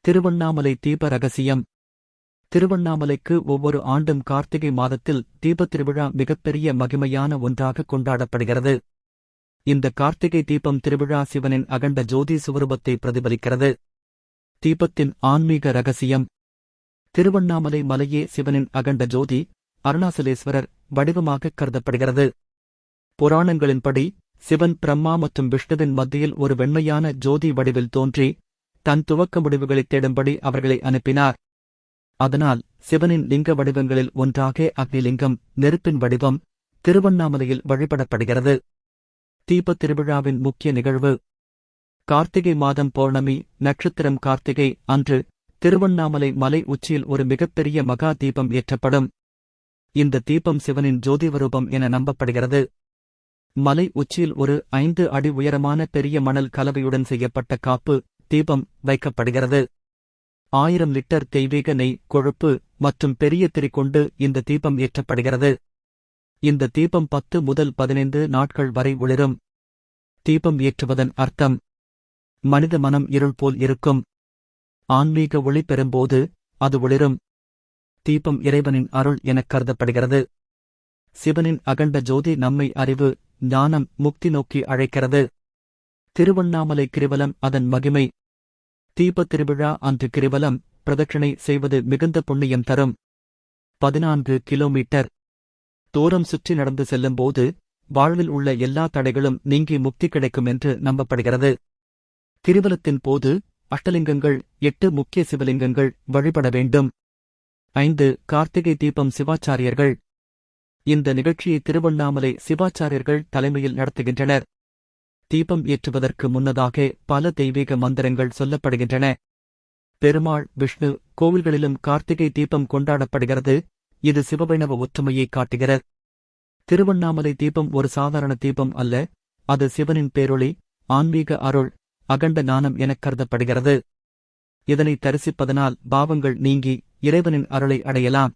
திருவண்ணாமலை தீப ரகசியம். திருவண்ணாமலைக்கு ஒவ்வொரு ஆண்டும் கார்த்திகை மாதத்தில் தீபத் திருவிழா மிகப்பெரிய மகிமையான ஒன்றாக கொண்டாடப்படுகிறது. இந்த கார்த்திகை தீபம் திருவிழா சிவனின் அகண்ட ஜோதி சுவரூபத்தை பிரதிபலிக்கிறது. தீபத்தின் ஆன்மீக ரகசியம். திருவண்ணாமலை மலையே சிவனின் அகண்ட ஜோதி, அருணாசலேஸ்வரர் வடிவமாக கருதப்படுகிறது. புராணங்களின்படி சிவன் பிரம்மா மற்றும் விஷ்ணுவின் மத்தியில் ஒரு வெண்மையான ஜோதி வடிவில் தோன்றி தன் துவக்க முடிவுகளைத் தேடும்படி அவர்களை அனுப்பினார். அதனால் சிவனின் லிங்க வடிவங்களில் ஒன்றாக அக்னிலிங்கம், நெருப்பின் வடிவம், திருவண்ணாமலையில் வழிபடப்படுகிறது. தீபத் திருவிழாவின் முக்கிய நிகழ்வு. கார்த்திகை மாதம் பௌர்ணமி நட்சத்திரம் கார்த்திகை அன்று திருவண்ணாமலை மலை உச்சியில் ஒரு மிகப்பெரிய மகா தீபம் ஏற்றப்படும். இந்த தீபம் சிவனின் ஜோதிவரூபம் என நம்பப்படுகிறது. மலை உச்சியில் ஒரு 5 அடி உயரமான பெரிய மணல் கலவையுடன் செய்யப்பட்ட காப்பு தீபம் வைக்கப்படுகிறது. 1000 லிட்டர் தெய்வீக நெய், கொழுப்பு மற்றும் பெரிய திரி கொண்டு இந்த தீபம் ஏற்றப்படுகிறது. இந்த தீபம் 10 முதல் 15 நாட்கள் வரை ஒளிரும். தீபம் ஏற்றுவதன் அர்த்தம்: மனித மனம் இருள் போல் இருக்கும். ஆன்மீக ஒளி பெறும்போது அது ஒளிரும். தீபம் இறைவனின் அருள் எனக் கருதப்படுகிறது. சிவனின் அகண்ட ஜோதி நம்மை அறிவு, ஞானம், முக்தி நோக்கி அழைக்கிறது. திருவண்ணாமலை கிரிவலம் அதன் மகிமை. தீபத் திருவிழா அன்று கிரிவலம் பிரதட்சணை செய்வது மிகுந்த புண்ணியம் தரும். 14 கிலோமீட்டர் தூரம் சுற்றி நடந்து செல்லும்போது வாழ்வில் உள்ள எல்லா தடைகளும் நீங்கி முக்தி கிடைக்கும் என்று நம்பப்படுகிறது. கிரிவலத்தின் போது அஷ்டலிங்கங்கள், 8 முக்கிய சிவலிங்கங்கள் வழிபட வேண்டும். 5 கார்த்திகை தீபம் சிவாச்சாரியர்கள். இந்த நிகழ்ச்சியை திருவண்ணாமலை சிவாச்சாரியர்கள் தலைமையில் நடத்துகின்றனர். தீபம் ஏற்றுவதற்கு முன்னதாக பல தெய்வீக மந்திரங்கள் சொல்லப்படுகின்றன. பெருமாள், விஷ்ணு கோவில்களிலும் கார்த்திகை தீபம் கொண்டாடப்படுகிறது. இது சிவவைணவ ஒற்றுமையை காட்டுகிறது. திருவண்ணாமலை தீபம் ஒரு சாதாரண தீபம் அல்ல, அது சிவனின் பேரொளி, ஆன்மீக அருள், அகண்ட ஞானம் எனக் கருதப்படுகிறது. இதனை தரிசிப்பதனால் பாவங்கள் நீங்கி இறைவனின் அருளை அடையலாம்.